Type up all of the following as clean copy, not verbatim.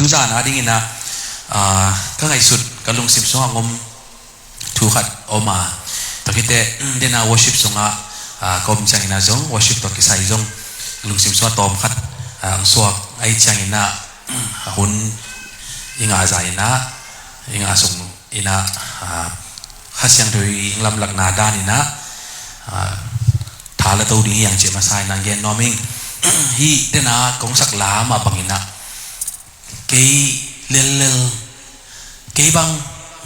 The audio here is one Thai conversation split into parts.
tu za na ding ina ka ngai sut ka lung sim so ngom thu khat oma to kite dena worship songa kom chang ina jong worship to ki sai jong lung sim so tom khat so ai chang ina hun inga za ina inga song ina khasyang doi lam lak na dan ina thala to ding yang che ma sai nang gen noming hi dena kong sak la ma bangina ke lel ke bang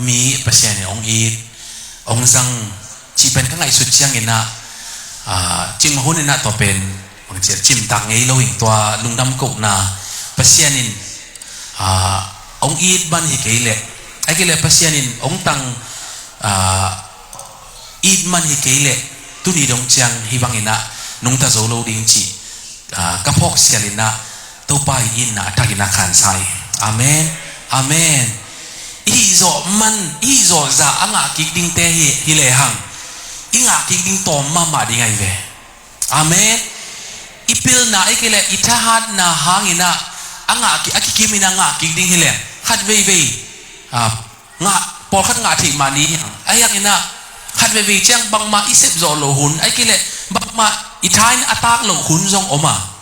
mi pasien ong i ong sang chi pen ka ngai su chiang ina chim hun ina to pen ong che chim tang ei lo ing tua lungdam ko na pasien in ong i ban hi ke le ai ke le pasien in ong tang i man hi ke le tu ni dong chiang hi bang ina nung ta zo lo ding chi ka phok sialina to pa in na thagina khan sai amen amen izo man izo za anga ki ding te hi le hang inga ki ding tom ma ding ai ve amen ipil na ikele itahat na hangina anga ki akikimina nga ki ding hi le khat ve ve nga por khat nga thi mani ayak ina khat ve ve chang bang ma isep zo lo hun aikele bang ma itahin atak lo hun zong oma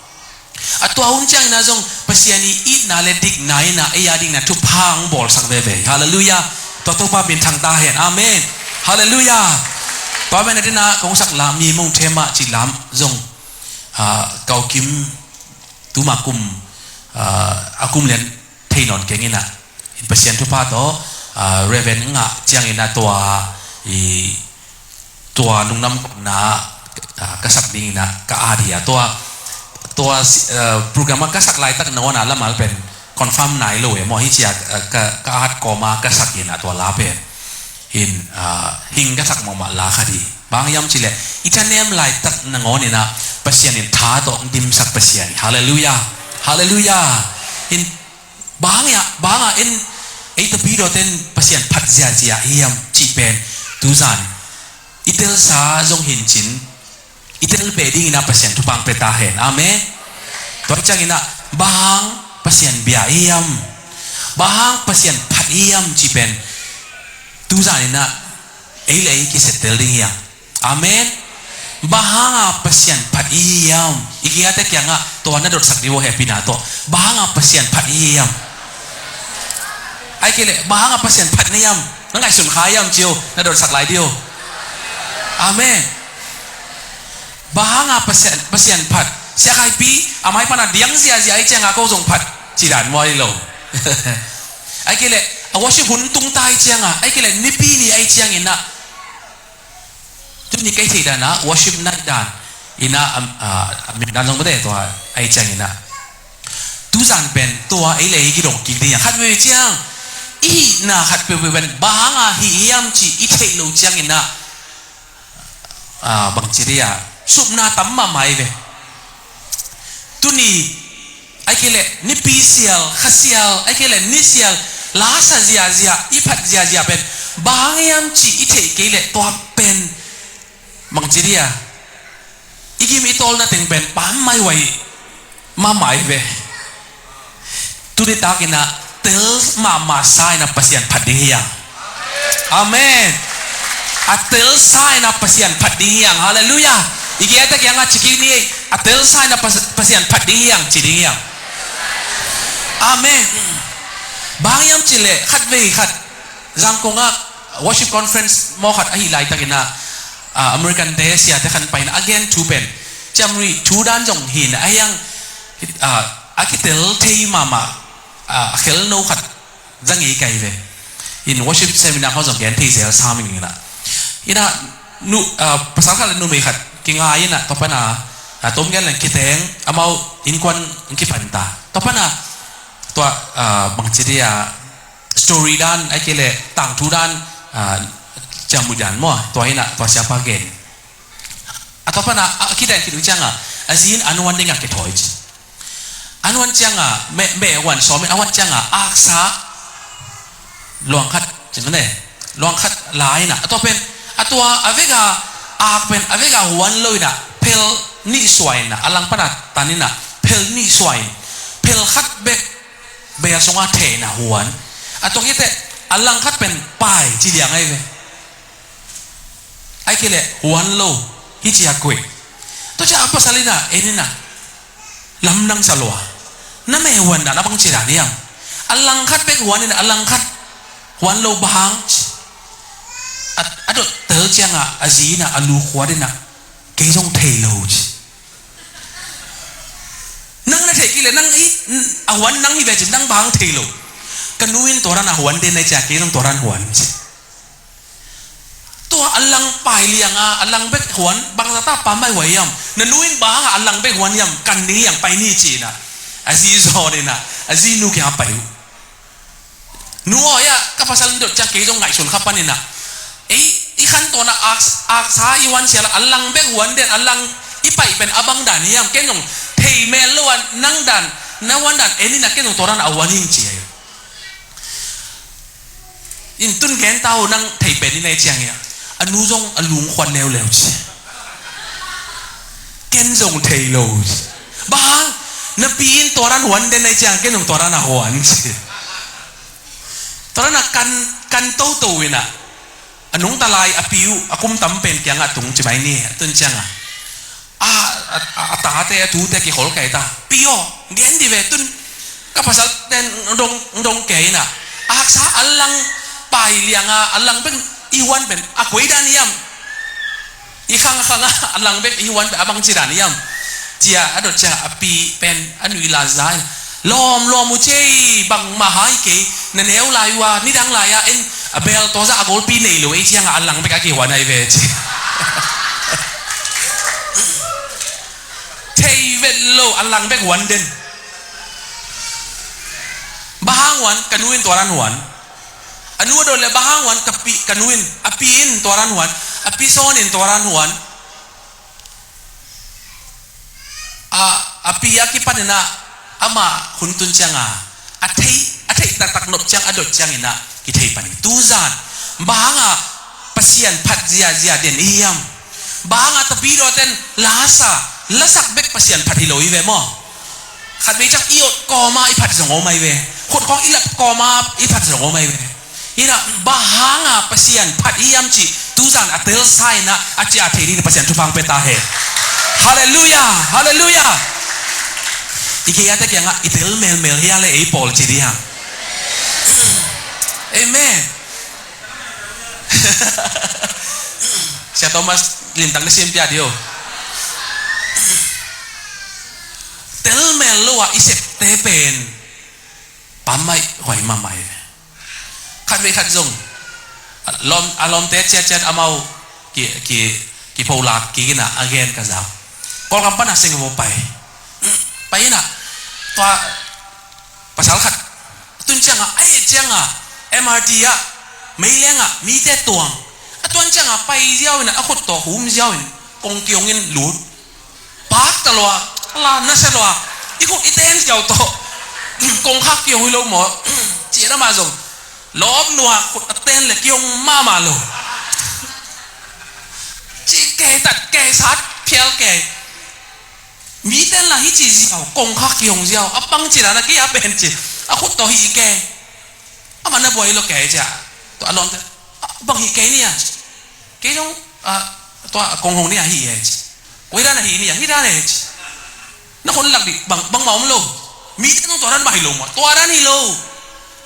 atwa hun chang na zong pasiani it na le dik nai na aya ding na tu phang bol sak ve ve hallelujah to pa bin thang ta hen amen hallelujah pa ben na kong sak la mi mong thema chi lam zong kau kim tu ma kum akum len theinon kengina pasian tu pa to reven nga chiang ina tua lungnam na kasak ding na ka adiaตัวโปรแกรมก็สักลายตั้งนานแล้วมาเป็นคอนฟัร์มไหนเลยมอฮิจิกาฮัดกอมาก็สักยินตัวลาเป็นหิงก็สักมอมาลาคดีบางยามชิเลอีจันเนมลายตั้งนานนี่นะเปอร์เซ็นต์ท้าตัวดิมสักเปอร์เซ็นต์ฮาเลลูยาฮาเลลูยาอินบางอินไอตบีโดเต็นเปอร์เซ็นต์พัดเจียยามจีเป็นตูซันอิเตลซาจงหินจินitel beding ina pasien tu bang peta hen amen to chang ina bang pasien bia iam bang pasien phat iam chi pen tu za ina ei ki settle ding ya amen bang pasien phat iam ikia te kya nga to na dot sak diwo happy na to bang pasien phat iam ai kile bang pasien phat niam nang ai sun khayam chiu na dot sak lai dio amen bahanga pasien phat sia kai pi amai pana diang sia ai chang a ko jong phat chi dan moi lo ai kile a worship hun tung tai chang a ai kile ni pi ni ai chang ina tu ni kai thei da na worship na dan ina mi dan jong de to ai chang ina tu san pen to ai le ki dong ki dia khat we chang i na khat pe ben bahanga hi yam chi i thei lo chang ina bang chi dia sup na tam ma mai ve tu ni ai kele ni pi sial khasial ai kele ni sial la sa zia i phat zia pen bang yam chi i thei kele to pen mang chi dia igim i tol na teng pen pam mai wai ma mai ve tu ni ta kina tel ma sai na pasien phat ding yang amen atel sai na pasien phat ding yang hallelujah iki ata kya nga chiki ni atel sai na pasien phat ding yang chi ding yang amen bang yam chile khat ve khat jang ko nga worship conference mo khat ahi lai takina American day sia te khan pain again two pen chamri two dan jong hin ayang akitel thei mama khel no khat jang ei kai ve in worship seminar ho jong gen thei sel saming ina ina nu pasal khala nu me khat kinga ina to pana tom gen lang kiteng amau in kwan ki panta to pana to bangchiria story dan ai kele tang thu dan jamudan mo to ina to siapa gen atau pana kita kidu changa azin anwan denga ke thoi anwan changa me wan so me awan changa aksa luang khat chene luang khat lai na to pen atwa avega akpen avega wan loina pel ni swaina alang pana tanina pel ni swain pel khat bek เบียสงอาเทนะหวนอะตัวคิดแต่อัลลังคัดเป็นป้ายจีเดียงไอ้เว้ไอ้คิดเลยหวนโลฮิจิอากุยตัวจะapa salina ini na lamnang salwa na may hwan na napang sira niyam alang kat pe hwan na alang kat hwan lo bahang at adot tel changa azina alu khwadina keijong thailo nang na thekile nang i ahwan nang hi ve nang bahang thailo kanuin toran ahwan de na cha keijong toran hwanตัวอัลลังไปเลียงอัลลังเบกหวนบางตาปั๊มไม่ไหวยำนันนุ้นบ้าอัลลังเบกหวนยำกันนี้อย่างไปนี่จีน่ะอาซีโซเดน่ะอาซีนูแค่ไปนัวอ่ะก็ภาษาลินดจะเกี่ยงไงส่วนขับปนิน่ะอีขั้นตัวน่ะอักษาอีวันเสียละอัลลังเบกหวนเด่นอัลลังอีไปเป็นอบังด่านนี่ยำแค่ยงเทเมลล้วนนั่งด่านนั่งวันด่านนี่น่ะแค่ยงตัวนั้นเอาวันยิ่งจีอินตุนแกนเต้านั่งเทเป็นนี่ในเชียงเนี่ยอนุจงอลุงควันแนวแล้วจีเกณฑ์จงเทโลจีบางนับปีนตัวรันหวนเดนในเชียงเกณฑ์จงตัวรันหวนจีตัวรันกันโตโตวินะอนุงตะลายอปิวอคุมตั้มเป็นเกียงอัตุงจีไม่เนี่ยตุนเชียงตาเตะทูเตะกี่ขอลไก่ตาปิโอเดียนดีเวตุนก็ภาษาเดนดงเก๋น่ะอาษาอัลลังไปเลียงอัลลังเป็นอีวันเป็นอคุยดานิยมอีข้างอัลลังเป็นอีวันเป็นอบังจิดานิยมเจียอดเจียอปีเป็นอันวิลาซายล้อมมุเจบังมหาเกนเนวลายวานิดังลายเอ็นเบลตัวจะอโกลปีนี่เลยเจียงอัลลังเป็นกี่วันไอเวจีเทเวลโลอัลลังเป็นวันเด่นบ้างวันกันนุ้นตัวรันวันอนุโดนเลยบ้างวันกับปีกันวินอปีอินตัวรันหวนอปีโซนินตัวรันหวนอปียากิปันนะอามาคุณตุนจังอาเทตักนบจังอดดจังอินะกิเทปันตูซานบ้างปัสยันพัดเจียเดนเอียมบ้างตะปีโดเต้นลาสักเบกปัสยันพัดฮิโลอีเวมอขัดไปจากอีอดกอมาอีพัดสงโอไม่เวคนของอีหลับกอมาอีพัดสงโอไม่เวini bahanga pasien pat iam ci tuzan atel sai na aci ateri ni pasien tupang petahe haleluya iki yata kya nga itel mel ya le ei pol ci dia amen Sia Thomas lintang ni simpia dio tel mel lo wa isep tepen pamai hoi mamaiขัดเวขัดจงลมเตะเช็ดเอามากี่พอลากกี่น่ะอาเกนกันจ้าวกอลกำปั้นน่ะเซ็งโมไปน่ะตัวภาษาขัดตุนจังไอ้จังMRTอ่ะไม่เลี้ยงมีแต่ตัวตุนจังไปเจ้าน่ะขุดต่อหูมเจ้ากงเกียงเงินหลุดปากตลอดลาน่าเสียดายอีขุดอีเต้นเจ้าโตกงคักเกี่ยวให้เราหมอเจี๊ยบมาส่งล้อมนัวขุดเต้นเลยเกี่ยงมาโลจีแกตัดแกซัดเพี้ยแกมีเต้นละฮิจิเจ้ากงคักเกี่ยงเจ้าปังจีน่ะนะกี่เป็นจีขุดต่อฮีแกมันน่ะบ่อยเราแกจ้ะตัวอารมณ์บังฮีแกเนี่ยแกจงตัวกงหงเนี่ยฮีเอจกูได้นะฮีเนี่ยฮีได้เอจนักคนหลักดิบังเมาไม่รู้มีแต่ตัวนั้นไม่รู้หมดตัวนั้นฮีรู้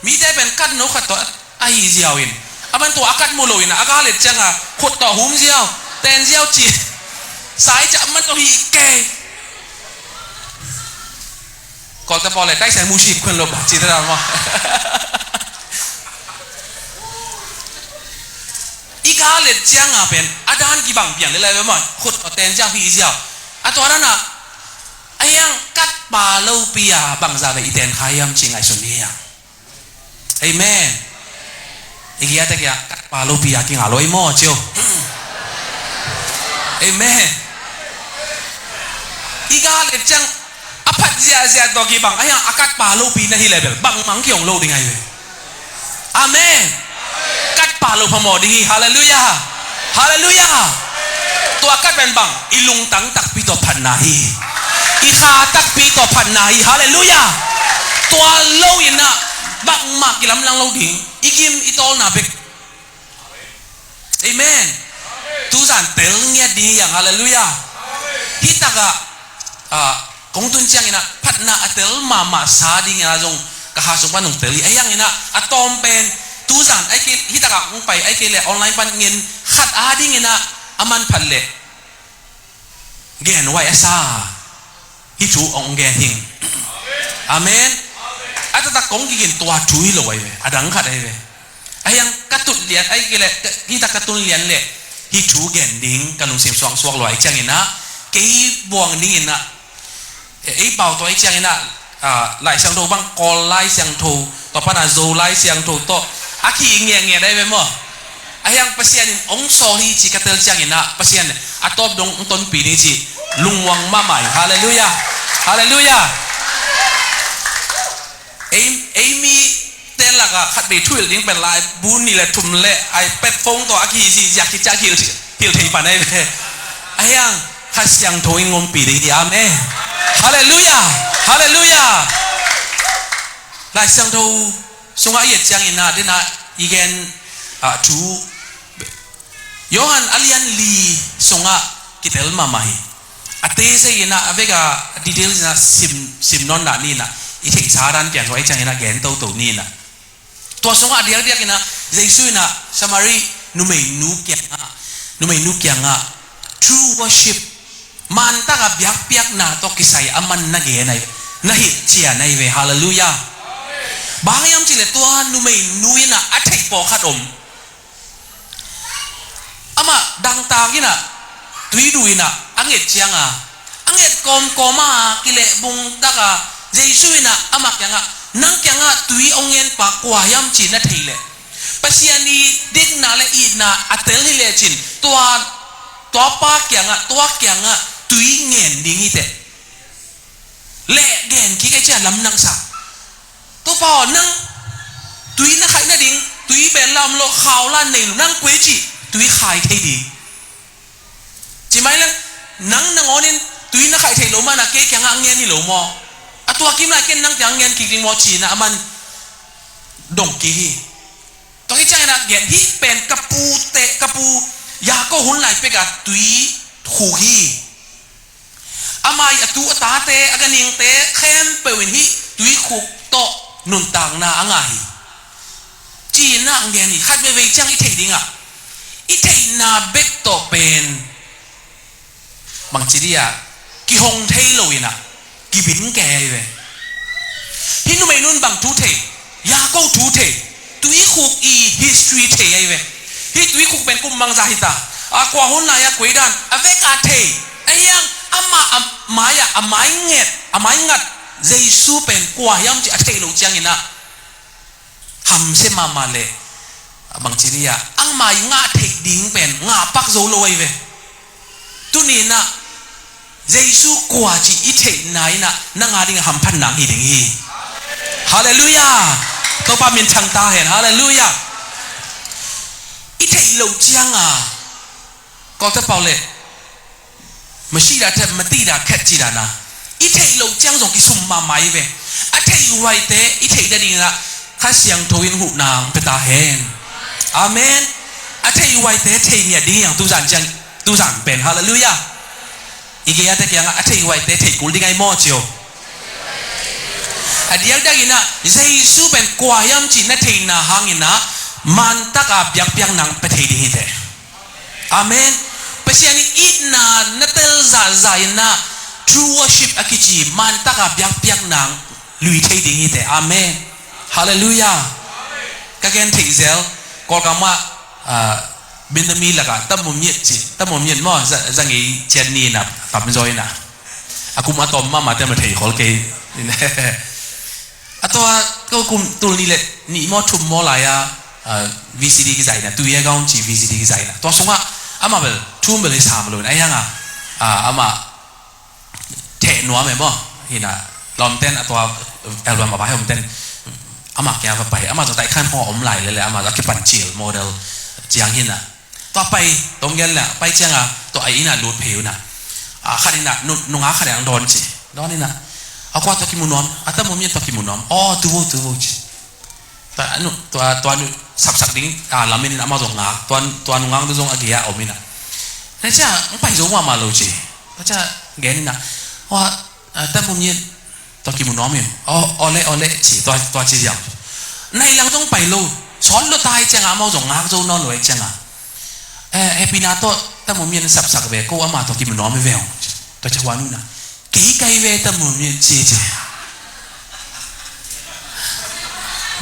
มีแต่เป็นกัดนกขัดตัวไอ้เจ้าอินมันตัวกัดมูลอินอากาศเล็ดจังขุดต่อหุ้มเจ้าเต้นเจ้าจีสายจะมันตัวฮีแกก่อนจะพอเลยได้ใส่มูชิบคนลบจีได้หรือเปล่าอีกาเล็ดจังเป็นอาจารย์กี่บังเปลี่ยนเลยไปหมดขุดต่อเต้นเจ้าฮีเจ้าตัวนั้นไอ้ยังกัดปลาเล่าปียบังซาไปอีเต้นขายำจริงไอ้ส่วนนี้เอเมนอีกอย่างแต่แกกัดปลาลูปียกินอร่อยมากเชียวเอเมนอีกาเล็ดจังอภัทเสียตัวกี่บังไอ้ยังกัดปลาลูปีนั่นที่เลเวลบังมังเกี่ยงโลดยังไงเว้ยอาเมนกัดปลาลูพมอดีฮาเลลูยาตัวกัดเป็นบังอีลุงตังตักปีตัวพันนาฮีอีขาตักปีตัวพันนาฮีฮาเลลูยาตัว ตัวเล่าอินะบักมากกิลำลังเล่าดิ่งอีกิมอีตอลนาเบกเอเมนทุสันเตลเงียดีอย่างฮาเลลูยาฮิตากะกงตุนเจียงอินะพัดนาเตลมาซาดิ่งนะจงกะหาสุปันนงเตลีไอ้ยังอินะอะตอมเป็นทุสันไอ้กิฮิตากะคงไปไอ้กิเลออนไลน์ปันเงินขัดอาดิ่งอินะอามันพัดเละเกนไว้ซาฮิจูองเกนหิงอาเมนอาจจะตะกงกินตัวช่วยเลยอาดังขัดไอ้เว้ยไอ้ยังกระตุนเลียนไอ้กิเลฮิตากระตุนเลียนเละฮิจูเกนดิ้งกันลงเสียงสวงลอยจังอินะเกี่ยบวงดิ้งอินะไอ้เป่าตัวไอ้จังอินะไล่เสียงโทบังกอลไล่เสียงโทต่อปนาโซไล่เสียงโทต่ออาคีเงี้ยได้ไหมมั้งไอ้ยังภาษาอินองโซฮีจิกาเตลจังอินะภาษาอินอัตบดงต้นปีนี้จิลุงวังมาใหม่ฮาเลลูยาฮาเลลูยาเอมี่เต้นละก็ขัดไปช่วยลิงเป็นลายบุญนี่แหละทุ่มเละไอ้เป็ดฟงตัวอาคีสิอยากกินจ้าคิวที่ปานไอ้เว้ยไอ้ยังข้าเสียงโทยงมปีนี้อาเมนฮาเลลูยาฮาเลลูยาลายเสียงโทสงฆ์เอียดจังอินะเดน่าอีเกนจูโยฮันอาลียนลีสงฆ์กิเตลมาใหม่อาเตเซยินะเวกาดีเทลนะซิมนอนน่ะนี่นะอีที่สารันเปลี่ยนไว้จังยินะแกนตัวนี่นะตัวสงฆ์เดียกนะเจสุยนะสมารีนุไม่นุกยังอ่ะ true worship มันตากเบียกนะตัวกิสัยอามันนักเกนไอ้นะฮิตเชียนะเวฮาเลลูยาบางยามจิเลตัวนุไม่นุยนะอัฐิปอขัดอามาดังตากินะตุยดูนะอังเกตเชียงอังเกตกอมากิเลบุงตากเจสุยนะอามักยังนังยังตุยองเงินปากกว่ายามจีนัทเฮเลปัศยานีเด็กนาเลอีนะอัตเตลเฮเลจินตัวปากยังตัวยังตุยเงินดิ้งฮิตเละเงินคิดแค่จะลำนังสักตัวพอนังตุยนักขายนักดิ้งตุยเป็นลำโลข่าวล้านในนังเกวจิตุยขายเทดีจิไหมล่ะนังอ๋อนี่ตุยนักขายเทโลมานะเกย์ยังเงินนี่โลมอตัวกิมนะเกนนังยังเงินกิริงมอจีนะมันดงกีตัวที่จังนะเงินที่เป็นกระปูเตะกระปูยาก็หุ่นไหลไปกับตุยขู่ฮีอามายตัวตาเตะอากันยิงเตะเข้มเปวินฮีตุยขู่โตนุนต่างนาอ่างไงจีน่าเงินนี่คัดไปไว้จังอีเทดิ้งอีเทนาเบกโตเป็นบางทีอ่ะกิฮงเทโลวินะกิบินแกเลยฮินุไม่นุนบางทุเทยาก็ทุเทตุยคุกอี history เทไอเว้ฮิตุยคุกเป็นกุมบังซาฮิตากว่าหุ่นนายกวยดันอเวกาเทไอยังอามาหมายอะหมายเงดหมายงัดเจสูเป็นกว่ายังจะเทโลจังอินะทำเสมาเลยบางทีนี่อะอังหมายงาเทดิ้งเป็นงาปักโซโลไอเว้ตุนี่นะเจสุกว่าจีอิเทนายนะนั่งอาดิงหัมพันนังฮิดิงฮีฮาเลลูยาตัวปามินชังตาเห็นฮาเลลูยาอิเทโลจังก็จะเปล่าเลยไม่ใช่ละแต่ไม่ตีละแค่จีละนะอิเทโลจังส่งกิสุมมาไม่เว้อิเทไว้เตอิเทได้ดีนะข้าเสียงทวินหูนางเป็นตาเห็นอาเมนอิเทไว้เตเทเนี่ยดีอย่างตุสันจังตุสันเป็นฮาเลลูยาอีกอย่างแต่ยังอัฐิไว้แต่ถิกุลดิ้งไอโมจิโออันเดียวได้ยินะเจสุเป็นกว่ายัมจีนัทเทน่าหังยินะมันตะกับยังนังประเทศนี้เถอะอาเมนเพราะฉะนั้นอีน่านัตเตลซาซายนะ true worship อากิจีมันตะกับยังนังลุยเทศนี้เถอะอาเมนฮาเลลูยาก็แค่ที่เซลก็คำว่าบินตมีละกันตั้มมุมเย็ดจีตั้มมุมเย็ดมั่วจะงี้เจนนี่นะตับไม่จอยนะอากุมาตอมมาแต่มาเทขอเกย์นี่นะอัตัวก็กุมตัวนี้แหละนี่มั่วชุมมั่วอะไรVCD กี่ใจนะตัวยังก้าวจี VCD กี่ใจนะตัวสงฆ์อามาเบลทุ่มเบลเลยสามเลยไอ้ยังอามาเทนัวไหมบ่เห็นนะลอมเต้นตัวอัลบั้มมาไปให้ผมเต้นอามาแกไปอามาตัวไต่ขั้นห่ออมไหลเลยอามาตัวคิดปันจิลโมเดลจียงหินนะต่อไปตรงยันแหละไปเจียงตัวไอ้น่ะรูดผิวนะขัดนี่นะนุ่งขาขัดอย่างโดนจีโดนนี่นะ aku atau kimunom atau mungkin atau kimunom oh tuhแต่อันนู้ตัวนู้สับดิ้งlamin nak mau zong ngak tuan ngang tu zong agia ominaนั่นจ้าไปzongว่ามาโลจีก็จะแกนี่นะว่าแต่ผมเนี่ยตัวกิมุนน้อมอยู่อเล่จีตัวจีอย่างในหลังต้องไปโลสอนเราตายจังอ่ะmau zong ngak zongนอนเลยจังอ่ะปีนาตัวแต่ผมเนี่ยสับเวก็ว่ามาตัวกิมุนน้อมไม่เวลตัวจะว่านู่นนะกี่ไกเวแต่ผมเนี่ยจี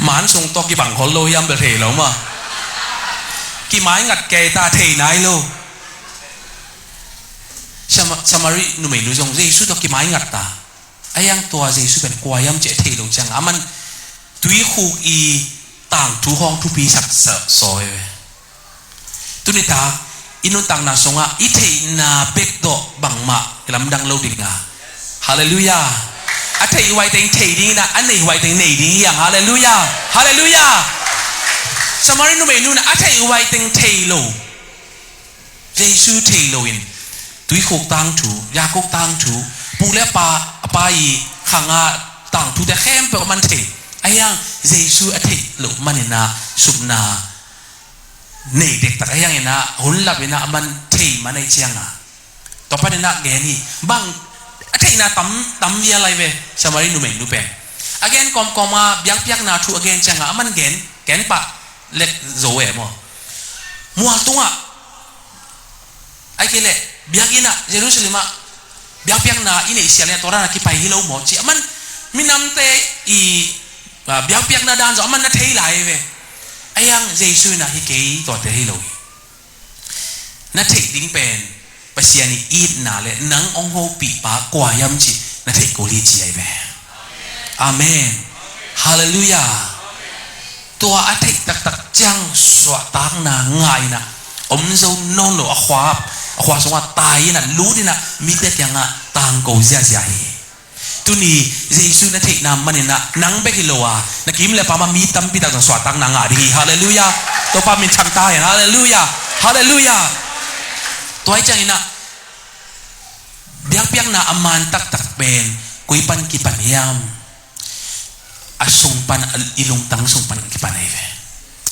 มันส่งตัวกี่บังคนโลยำเบลเทแล้วมั้งกี่ไม้งัดแกตาเทนายโลสมารีนุ่มไม่รู้จงเจสุตัวกี่ไม้งัดตาไอ้ยังตัวเจสุเป็นกวายำเจเทโลจังอ่ะมันตุยคูอีต่างทุห้องทุปีสักซอยตุนิตาอินุตังนาสงะอิเทนาเบกโตบังมาลำดังโลดิงาฮาเลลูยาอัฐิไว้แต่งเทดิ้งนะอันนี้ไว้แต่งเนดิ้งอย่างฮาเลลูยาฮาเลลูยาสมัยนู้นไม่นู้นอัฐิไว้แต่งเทโลเยซูเทโลอินตุยโคกตังถูยาโคกตังถูปูเล่ปาไปขังอาตังถูแต่แค่เปิดมันเทไอ้ยังเยซูอัฐิโลมันเนี่ยนะสุบนาเนเด็กแต่ไอ้ยังเนี่ยนะหุ่นลับเนี่ยนะมันเทมันในเชียงอ่ะต่อไปเนี่ยนะแกนี่บังอัฐิน่ะตั้มเวียอะไรเว้สมัยนู้นไม่รู้เป็น again กอมมาเบียงเปียกนาทู again จังอ่ะมันแกนปะเล็กโจเอ๋มั้งมัวตัวไอ้เกล็ดเบียกินะเยรูซาเล็มเบียงเปียกนาอินอิสราเอลตัวนั้นกี่ไปฮิโลหมดจีมันมีน้ำเตอีเบียงเปียกนาดานจ้ะมันน่ะเทไหลเว้ไอ้ยังเยซูน่ะฮิเกยตัวเตฮิโลน่ะเทดิ้งเป็นภาษาอีดนาเลนังองโฮปีปากวายมจีนั่นเทโกลีจีไอเมอาเมนฮาเลลูยาตัวอัฐิตักจังสวดตังนาง่ายนะอมโซนนโลอควาสงว่าตายนะรู้ดินะมีแต่ยังอ่ะตังโกเซียใจตุนีเยซูนั่นเทนามมันนะนังเบกิโลอานักกิมเลปามามีตั้มปีตักสวดตังนางาดีฮาเลลูยาตัวปามินชันตายฮาเลลูยาฮาเลลูยาตัวไอ้จังนะเบียงเปียงนะอามันตักเป็นกุยปันกิปันยามอาสงปันอิลุงตังสงปันกิปันไอเว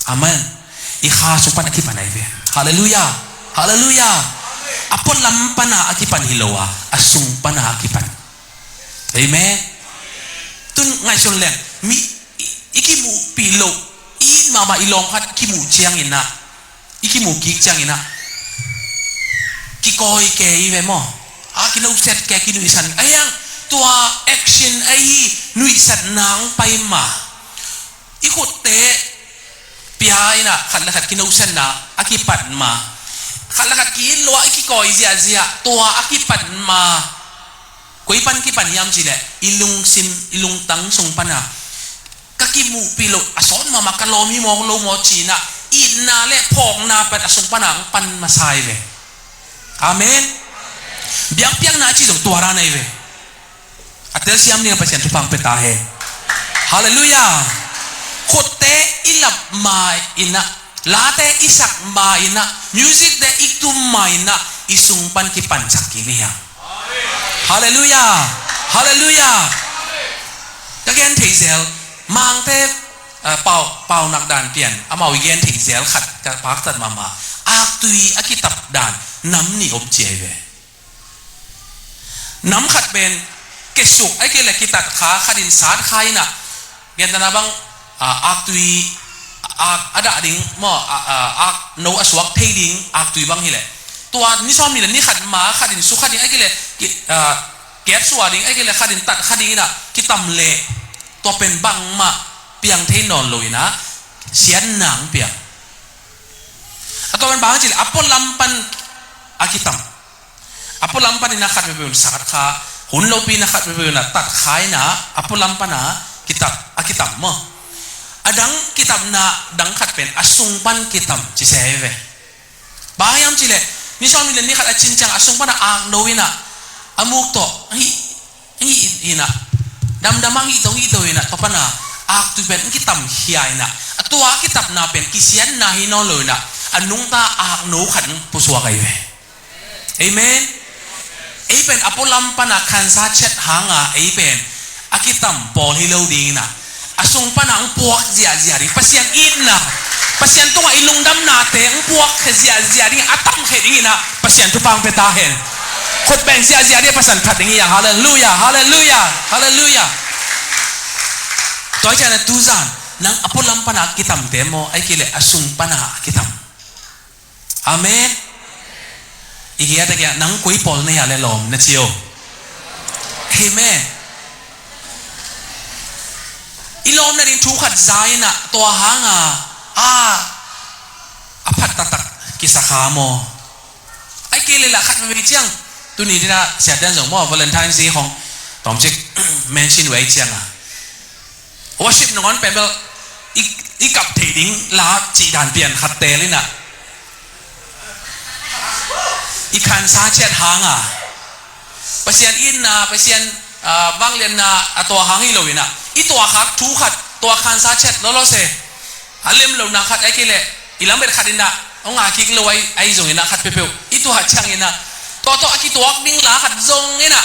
อามันอีข้าสงปันกิปันไอเวฮาเลลูยาฮาเลลูยาอาปนลำปันอากิปันฮิโลอาอาสงปันอากิปันเอเมนตุนไงส่วนแรงมีอีกิมูปีโลอีมาอีลองพัดกิมูเจียงอินนะอีกิมูกิกเจียงอินนะกิโกยเกยเวมอกินอุเซตแกกินอุสันไอ้ยังตัวแอคชั่นไอ้นุยสัตนางไปมาอีกคนเตะปียายนะขัดละขัดกินอุสันนะอากิปัดมาขัดละขัดกินลัวอากิกอยเสียตัวอากิปัดมากุยปันกิปันยามจีแหละอิลุงตังส่งปันนะกะกิมูปิโลอสอนมามักกะโลมีมองโลโมจีนะอินนาเลพองนาปัดส่งปันนังปันมาใส่เวอาเมนเบียงเปียงนาจีส่งตัวร้านไอเวอัตเตอร์ซิยามเนี่ยประชันทุพังเปตาเฮฮาเลลูยาโคเตอิลับมาอินะลาเตอิสักมาอินะมิวสิกเตอิกตุมมาอินะอิสุงปันกิปันสักกินี่ยังฮาเลลูยาฮาเลลูยาก็แกนเทเซลมังเตเป่านักดานเปลี่ยนอามาวิเกนเทเซลขัดกับพักตัดมาอาตุยอากิตับดานน้ำนี่อบเจเวน้ำขัดเป็นเกสุไอ้เกล็ดกิตัดขาขัดินสารใครน่ะเงี้ยนะบังอาตุยอาดาดิ้งมั่วโนอสวักเทดิ้งอาตุยบังฮิเลตัวนิสอมนี่แหละนี่ขัดมาขัดินสุขัดินไอ้เกล็ดแก๊สสวาดิ้งไอ้เกล็ดขัดินตัดขัดินน่ะกิตัมเละตัวเป็นบังมาเปียงเทนอนเลยนะเสียนหนังเปียงตัวเป็นบางจิตอัปปลัมปันอากิตัมอัปปลัมปันนี่นะขัดไปเป็นสักขาหุ่นโลปีนะขัดไปเป็นนะตัดขายนะอัปปลัมปันนะกิตับอากิตัมมั้งอดังกิตับนะดังขัดเป็นอสุงปันกิตัมจิเสเวบางยามจิเลนี่ชอบมีเรื่องนี้ขัดจินจังอสุงปันนะอ่างโนวินะอามุกโตฮินะดำมังฮิโตวินะทปนะอากตุเป็นกิตัมเฮียนะตัวกิตับนะเป็นกิเซียนนะฮินอเลยนะอันนุ่งตาอากโนขัดปุสวาไกเวเอเมนไอเป็นอพอลัมปนาคันซาเช็ดหางไอเป็น akitam pol hilaw ding na asung panang puak zia ring pasien in na pasien tu nga ilung dam nate ang puak zia ring atam heding na pasien tu pang petahen khut beng zia ring pasan phat ding yang hallelujah hallelujah hallelujah toy chana tuzan nang apulam pana kitam demo ay kile asung pana kitam amen igiya ta kya nang koi pol na ya le lom na chiyo amen ilom na rin tukhat zay na to hanga apat tatak kisaka mo ay kilala kat mabitsiyang tuni din na siya dan zong mo Valentine's Day hong tomsik mention way siyang worship nungon pebel ikap tiding la chi dan pian khat tele na ikan sa chet hanga pasien in na pasien bang lian na atwa hangi lo ina ito akak tu khat to kan sa chet lolo se alim lo na khat ai kile ilam ber khat ina ong akik lo ai zong ina khat pepeu itu hat chang ina to akituak ding la khat zong ina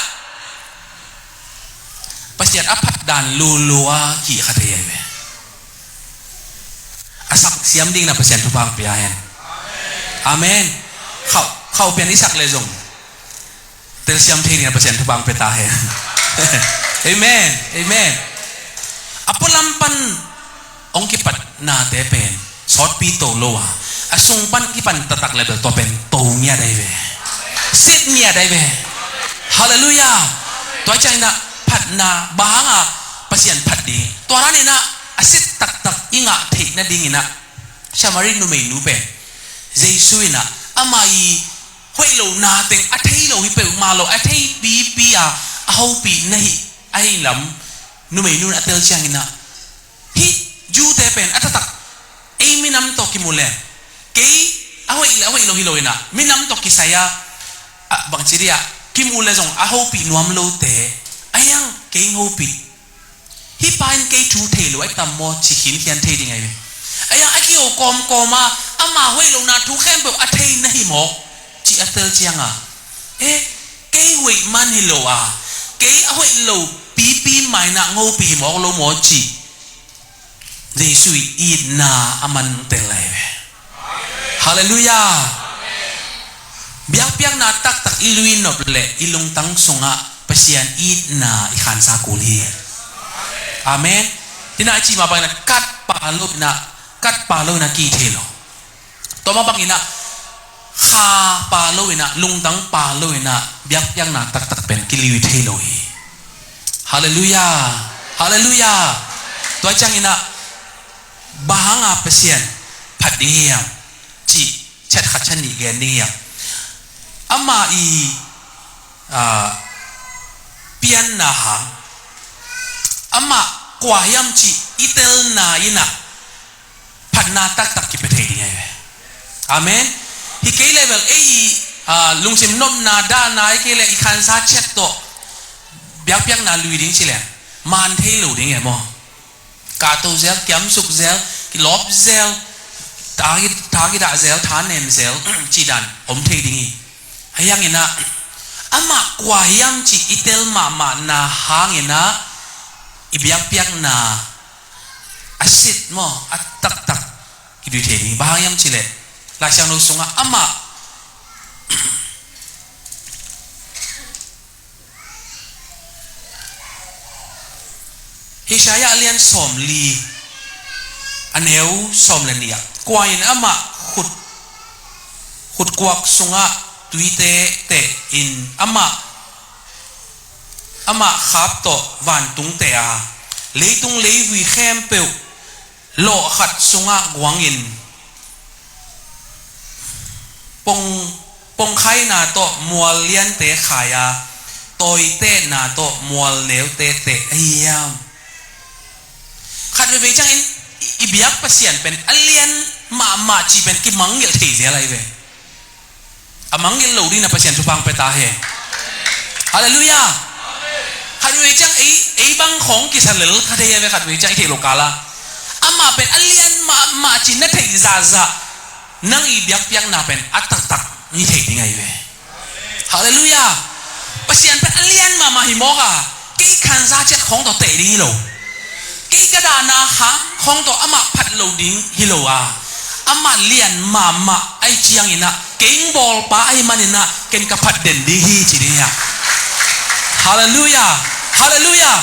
pasien apat dan lulua ki khat ye be asak siam ding na pasien tu bang piahen amen khau pian isak le zong tel siam thei na pasien tu bang petahen amen amen apulampan ong kipat na tepen sot pito loa asung pan kipan tatak level to pen to nya dai be sit nya dai be hallelujah to chai na phat na bahanga pasien phat di to rani na asit tak inga thei na ding ina shamari nu mei nu pe jesu ina amai hoi lo na teng athei lo hi pe ma lo athei pi a hau pi nahi ai lam nu mei nu atel chang ina hi ju te pen atatak ei minam to kimule kei ahoi lo hilo ina minam to kisaya bang chiria kimule jong ahau pi nuam lo te ayang kei ho pi hi pain kei chu the lo ai tam mo chi hin hian the ding ai ayang aki o koma ama hoi lo na thu khem pe athei nahi mo chi atel chiang a kei hoi man hilo a kei ahoi lo pi mai na ngo pi mo lo mo chi Jesu idna aman telai hallelujah biak na tak iluin nop le ilung tang sunga pasian idna ikhan sa kuli amen tina chi ma bang na kat palo na ki thelo to ma bang ina kha palo ina lung tang palo ina biak na tak pen kiliwi thelo hi hallelujah hallelujah to chang ina bahanga pasien phadiam chi chat khat ni gen ni ama pian na ha ama kwa yam chi itel na ina phatna tak ki pe thei ni amen hi ke level lungsim nom na da na ke le ikhan sa chat to biak na lui ding chi le man thei lo ding mo cả tu zel kiam suk zel lop zel tagi da zel thanem zel chi dan om thei dingi hayang ina ama kwa yam chi itel ma na hang ina ibyak na asit mo at tak kidu thei ding bahang yam chi le la chang no sunga ama Hisaya alian som li aneu som lenia kwain ama khut kwak sunga tuite te in ama khap to van tung te a leitung leiwi khem pe lo khat sunga gwangin pong khai na to mual lian te khaya toi te na to mual neu te ayam khat ve chang in ibiak pasien pen alien ma chi pen ki mangel thei je lai ve amangel lo ri na pasien tu pang peta he hallelujah khat ve chang ei bang khong ki salel khat he ve khat ve chang thei lokala ama pen alien ma chi na thei za nang ibiak piak na pen atak ni thei ding ai ve hallelujah pasien pen alien ma hi mo ka cái khán giả chết không tổ tệ đi lâu cái đà na ha không tổ ama phát lâu đi hilo à ama liền mà ai chiang ina cái ball pa ai manina cái cái phát đền đi hi chỉ đi à hallelujah hallelujah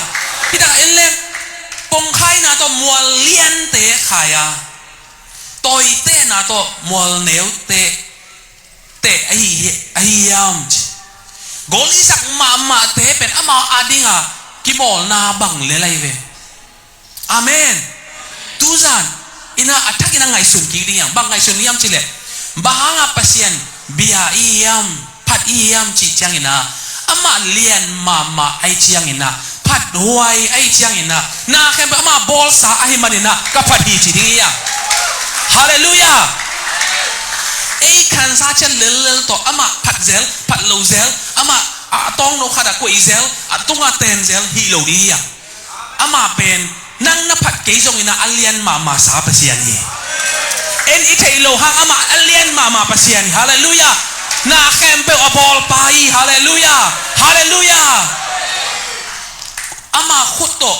kita ka inlem pong khai na to mual lian te khaya toi te na to mual neu te ai yam gol isak ma te pen ama adinga kimol na bang le lai ve amen tuzan ina attack ina ngai sun ki ding yang bang ngai sun yam chile bahanga pasien bia iyam phat iyam chi chang ina ama lian ma ai chiang ina phat huai ai chiang ina na khem ama bol sa ai manina ka phat hi chi ding ya hallelujah ai khan sa chen lel to ama phat zel phat lo zel ama tong no khada ko zel tunga ten zel hi lo di ya ama pen nang na phat ke jong ina alian ma sa pasian ni en i thei lo hang ama alian ma pasian hallelujah na khem pe abol pai hallelujah hallelujah ama khut to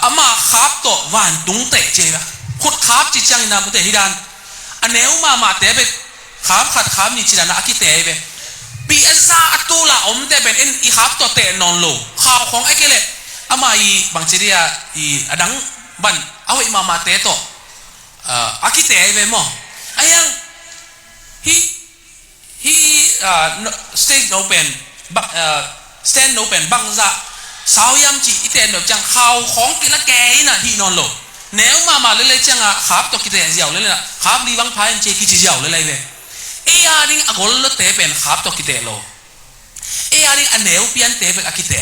ama khap to van tung te che ba khut khap chi chang ina te hidan aneu ma te be khap khat khap ni chi na akite be pi azza atula om te ben en i khap to te non lo khaw khong ai ke le ama i bang chi dia i adang ban awi ma te to akite be mo ayang he stage open stand open bang za sao yam chi iten no chang khaw khong ki la ke na hi non lo nếu mà lên chăng à kháp to kite giàu lên là kháp đi băng phai che ki chi giàu lên về e a ding agol lo te pen kháp to kite lo e a ding aneu pian te pen akite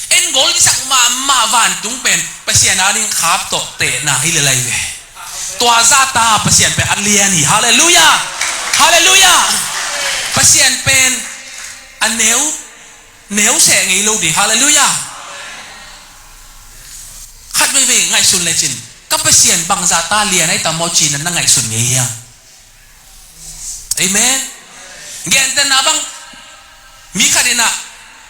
en gol ki sak ma van tung pen pasien a ding kháp to te na hi le về tua za ta pasien pen alian hi hallelujah hallelujah pasien pen aneu sẽ nghĩ lâu đi hallelujah khát về ngày xuân lệ chín các pasien bằng giả ta liền ấy ta mau chín là ngày xuân nghỉ à amen gen tên na bang mi khát đi na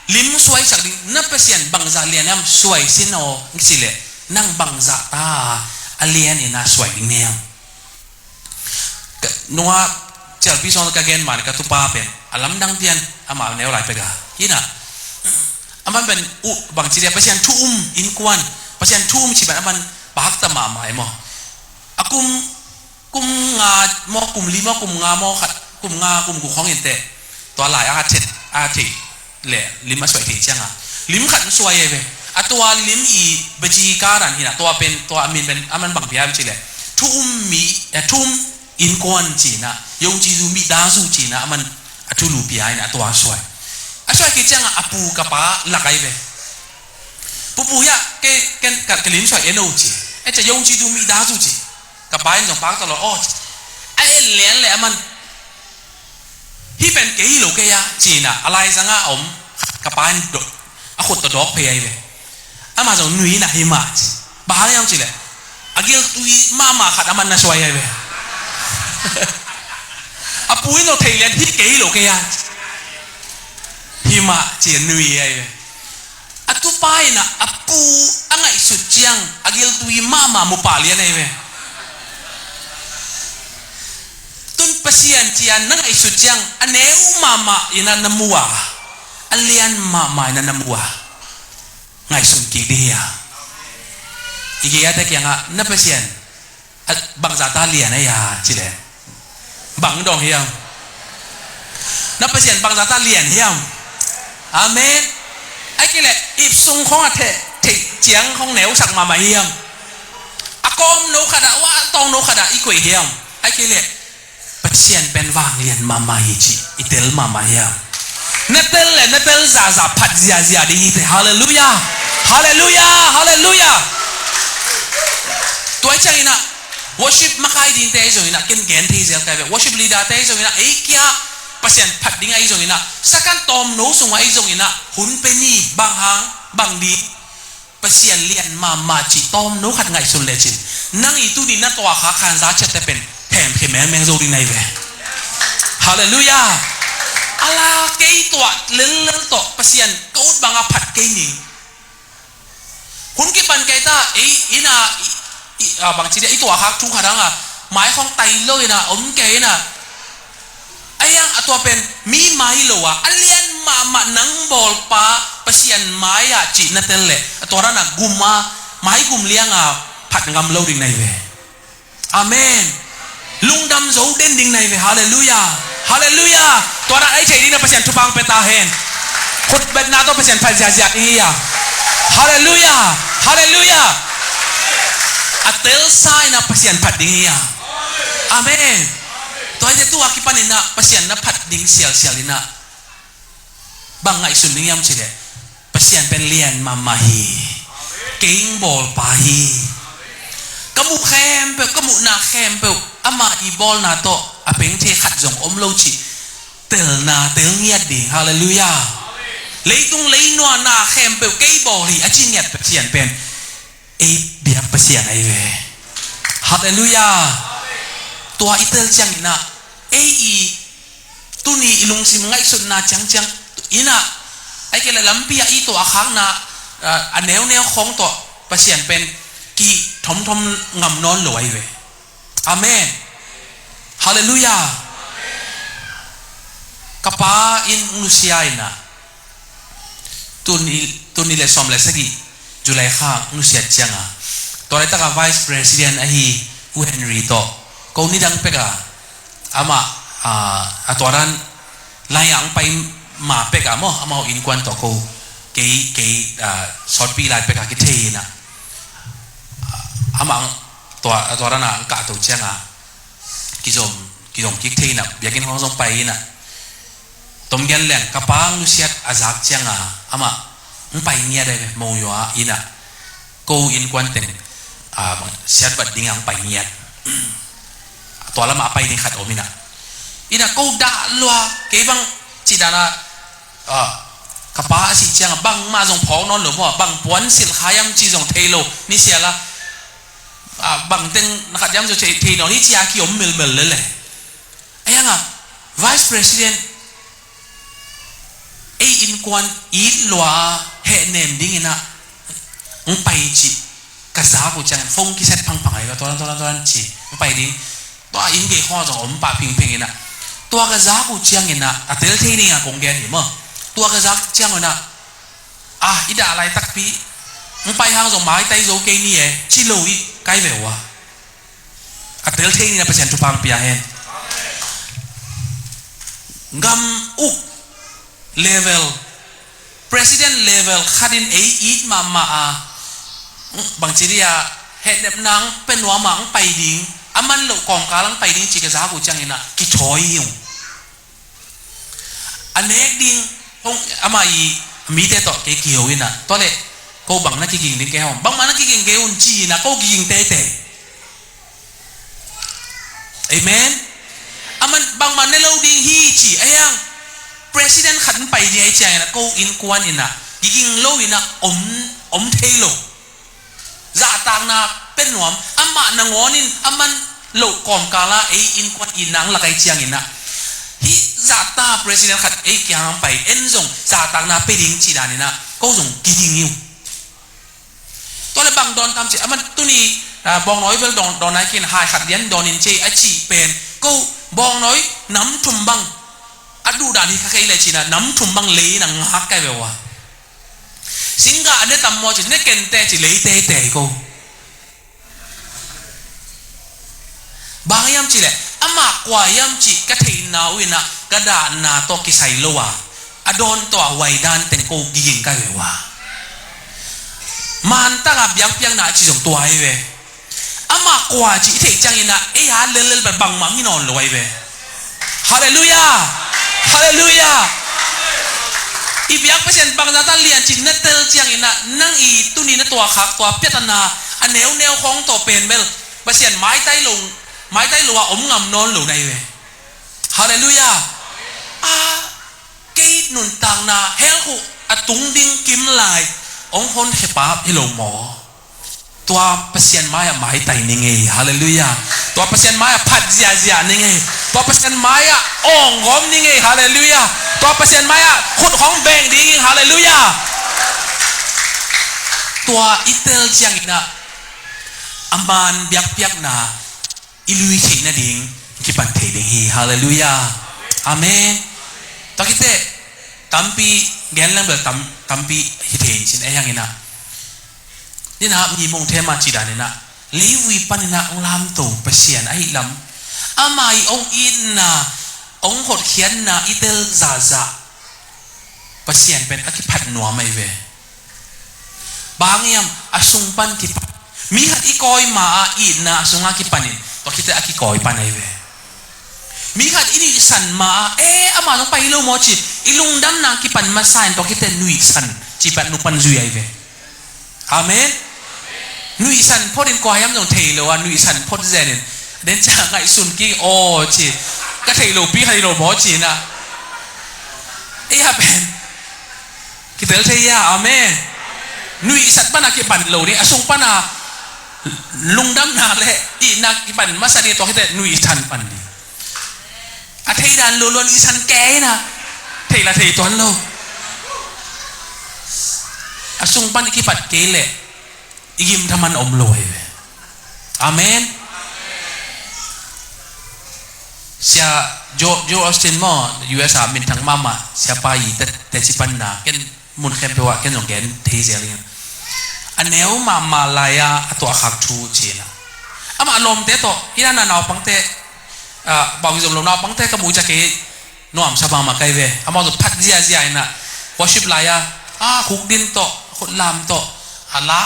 lim suai sắc đi na pasien bằng giả liền em suai xin o xí lệ năng bằng giả ta alien ina suai đi nè noa chal pi song ka gen man ka tu pa pen alam dang tian ama neo lai pega hina aman ben u bang chi dia pasien thum in kwan pasien thum chi ban aman bak ta ma mai mo kum nga mo kum lima kum nga mo khat kum nga kum ku khong in te to lai a thi le lima swai thi changa lim khat swai ve atwa lim i baji karan hina to pen to amin ben aman bang piam chi le thum in kwan chi na yong chi du mi da su chi na aman atulu pi na to swai aswai ki changa apu ka pa lakai ve pupu ya ke lim swai eno chi e cha yong chi du mi da su chi ka pa in jong pa to lo o ai lien le aman hi pen ke hi lo ke ya chi na alai sanga om ka pa in do a khot to dok pe ai ve ama jong nui na hi ma ba yang chi le agil tui mama khat aman na swai ai ve apu ino thei len hi ke hi lo ke ya hi ma chi nui ai ve atu pai na apu angai su chiang agil tui mama mu pa lian ai ve tun pasien chian nang ai su chiang aneu mama ina namua alian mama ina namua ngai sun ki dia igi ate kyanga na pasien bang za ta lian ai ya chi le bang dong hiam na pasien bang za ta lian hiam amen ai ki le ip sung khong a the chiang khong neu sak ma hiam akom no khada wa tong no khada i koi hiam ai ki le pasien pen wang lian mama hi chi itel mama hiam natel za phat zia di te hallelujah hallelujah hallelujah tuai chang ina worship makai din te zo ina ken gen thi zel kai worship leader te zo ina ei kya pasien phat ding ai zo ina sakan tom no sung ai zo ina hun pe ni bang hang bang di pasien lian mama chi tom no khat ngai sun le chin nang i tu di na to kha khan za chet te pen them khemeng meng zo di nai ve hallelujah ala ke ตัวเล่นตัวเปลี่ยนกูดบางผัดเกนิงคุณกิปันไกต้าอีน่ะบางทีไอตัวฮักทุกครั้งหมายของไตเลยนะเกน่ะไอ้ยังตัวเป็นมีไม้หรออันเลียนมานังบอลปาเปลี่ยนไม้จีนั่นเตลเลยตัวนั้นกุมมาไม้กุมเลี้ยงผัดงำโลดิ่งในเวอาเมนลุงดำโจเด่นดิ่งในเวฮาเลลูยาฮาเลลูยาตัวนั้นไอ้เฉยนี่นะเปลี่ยนทุบังเปตาเฮนขุดเบ็ดนาตัวเปลี่ยนพันยาจากนี่ฮาเลลูยาฮาเลลูยาอัตเตลไซนะเปลี่ยนผัดดิ่งอาเมนตัวไอ้ตัวคิดปันนี่นะเปลี่ยนนะผัดดิ่งเสียลินะบางไงสุดนี่ยามเฉยเปลี่ยนเป็นเลียนมาฮีเก่งบอลปาฮีกมุแคมเปกมุนาแคมเปอามาอีบอลนาโตอาเป็นเทขัดจงโลจิเตลนาเตลเงียดดิ่งฮาเลลูยาเลยตรงเลยนัวนาแคมเปเกย์บอลฮีอาชิเนียดเปลี่ยนเป็นเบียบเปลี่ยนไอเวฮาเลลูยาตัวอิตาลีจังนะตุนีลุงซิมไงสุดนาจังอินะไอ้เกล้ลำปีอีตัวข้างนะอันแนวของตัวเปลี่ยนเป็นกี่ทอมงำนอนลอยเวอาเมนฮาเลลูยากับป้าอินนุสยานะตุนีเลสอมเลสกี้จุลัยข้านุสยาจังตัวไอ้ตากา Vice President ไอ้อูเฮนรีโตเขานี่ดังเป็กอามาตัวนั้นลายอย่างไปมาเป็กมั้งอามาอินควันต่อเขาเกย์สอดปีลายเป็กกิเทนะอามาตัวนั้นกะตัวเจ้ากิจมกิเทนะอยากกินของส่งไปนะต้มยันแหลงกระปังนุเสียอาจักเจ้าอามาไปเนี่ยได้มองอยู่อินะกูอินควันเต็งเสียบัดดิ้งไปเนี่ยตัวละมาไปนี่ขัดโอมินะอินะกูด่าลัวเก็บบังจีดานะกระป๋าสิเจียงบังมาส่งพองนอนหรือว่าบังปวนสิลขายำจีส่งเทโลนี่เสียละบังเต็งนักยำจะเทโลนี่จีอาคิโอมเมลเลยไอ้ยังVice President อินกวนอีลัวเฮเนมดิ้งนะไปจีกระซากูจังฟงกิเซตพังไอ้ก็ตัวนั้นจีไปดิ้งตัวอินเกข้อจงปะพิงนะตัวกระซากูจังนะแต่เทนี่คงแกนี่มั้งตัวกระซากจังนะอีด่าอะไรตักปีไปห้างส่งไม้ไตโจเกนี่ชิโลอีใกล้เววะแต่เทนี่นะเปอร์เซ็นต์ทุพังเปียเห็นกำอุกเลเวล president level ขัดินอีดมาบางทีเดียเห็นแบบนังเป็นหัวหมังไปดิ้งมันหลงกองกาลังไปดิ้งจีกระซากูจังนะกิชอยอยู่อันเอกดิ้งพงอามาอีมีแต่ต่อเกี่ยวนะตัวเล็กเขาบังนักกิ่งดิ้งแก้วบังมานักกิ่งเกี่ยวจีนะเขากิ่งเตะเอเมนมันบังมาในเราดิ้งฮีจีไอ้ยัง president ขันไปดีไอ้ใจนะเขาอินกวนนะกิ่งโลวินะอมเทโลจะต่างนะเป็นหนวมมาหนังงอนินมันโลกกอมกาลาอินกวนอินนังละไกเจียงนะที่ซาตา president ขัดยังไปซงซาตังนาไปดิ้งจีดานี่นะก็ส่งกิ่งอยู่ตัวเลยบางดอนทำจีมันตัวนี้บองน้อยเวลดอนไหนกินหายขัดยันดอนินเจจีเป็นก็บองน้อยน้ำทุ่มบังดูดานี่ใครเลยจีนะน้ำทุ่มบังเลยนังฮักไกเววะสิงกาอันนี้ตั้มมอจีเนี่ยเก่งแต่จีเลยแต่ก็บางยามจีเลยมากกว่ายามจีกระเทยนาวินะกระดานนาโตกิไซโลวะโดนตัวไวดานเต็งโกกิงกันเลยวะมันตั้งกับยังเพียงนาจีส่งตัวไอ้เวมากกว่าจีเทจังอินะฮาเลแบบบังมังฮินอนเลยเวฮาเลลูยาฮาเลลูยาอีเบียกเปอร์เซ็นต์บางนาตาเลียนจีนัตเตลจังอินะนั่งอีตุนีนตัวขักตัวเปียตนาอันแนวของตัวเป็นเบลเปอร์เซ็นต์ไม้ใต้ลงไม้ใต้หลัวงำนอนหลุในเวฮาเลลูยาเกย์นุนต่างนาเฮลคุตุงดิ้งกิมลายองคนเขปาฮิโลหมอตัวเปอร์เซ็นต์ไม้ไม้ไตนิงเอฮาเลลูยาตัว ตัวเปอร์เซ็นต์ไม้ผัดเสียนี่ไงตัวเปอร์เซ็นต์ไม้อ่องหอมนี่ไงฮาเลลูยาตัวเปอร์เซ็นต์ไม้ขุดของแบ่งดีไงฮาเลลูยาตัวอิตาลีจังนะอามันเบียกนะอิลุยเทนะดิ่งกิปันเทดิ่งฮาเลลูยาอาเมนตอนที่เตะตั้มปีแกนลังเบลตั้มปีฮิตเฮนสินไอ้ยังไงนะนี่นะมีมงเทมาจีดานี่นะลีวีปันนะองลามตูเปเซียนไอ้ลำอามาองอินนะองหดเขียนนะอิเตลซาซาเปเซียนเป็นอคิพัดนัวไม่เวบางยามอสุงปันกิปมีหัดอีกอยมาอินนะสุงอากิปันินตัวคิดอากิกอยปันไอเวมีหัดอินิสันมาอามาต้องไปโลโมจิอิลุงดำนางกิปันมาไซน์ตัวคิดนุยสันจิปันนุปันซุยไอเวอาเมนนุยสันพอดินกวายมต้องเทโลว่านุยสันพอดเจนินเดินจากไงสุนกี้โอจิก็เทโลปีให้โลโมจินะฮะเป็นคิดเตลเทียอาเมนนุยสัตว์ปนักกิปันโลนี่อสุงปนาลุงดำนาเลยอีนักกิปันมาสเดตัวคิดนุยสันปันนี่อาเทดันโลอีสันแก่นะเทละเทตัวโลอสุงปันกิปันเกลยิมทำมันอมลอยอาเมนเสียโจออสตินมอ US มินทั้งมามาเสียไปแต่สิปันนาเกนมุนเข้มไปว่าเกนส่งแกนเทเสียเลยอันเนี้ยมาลายาตัวขักทูจีนะอามาลมเตะตัวที่นั่นน่าปังเตะบอกจมลมน่าปังเตะก็มูจะเกยน้อมสบายมาไกลเวอามาตัวพัดเสียนะวอชิบลายาขุกดินตัวขุดลามตัวฮัลละ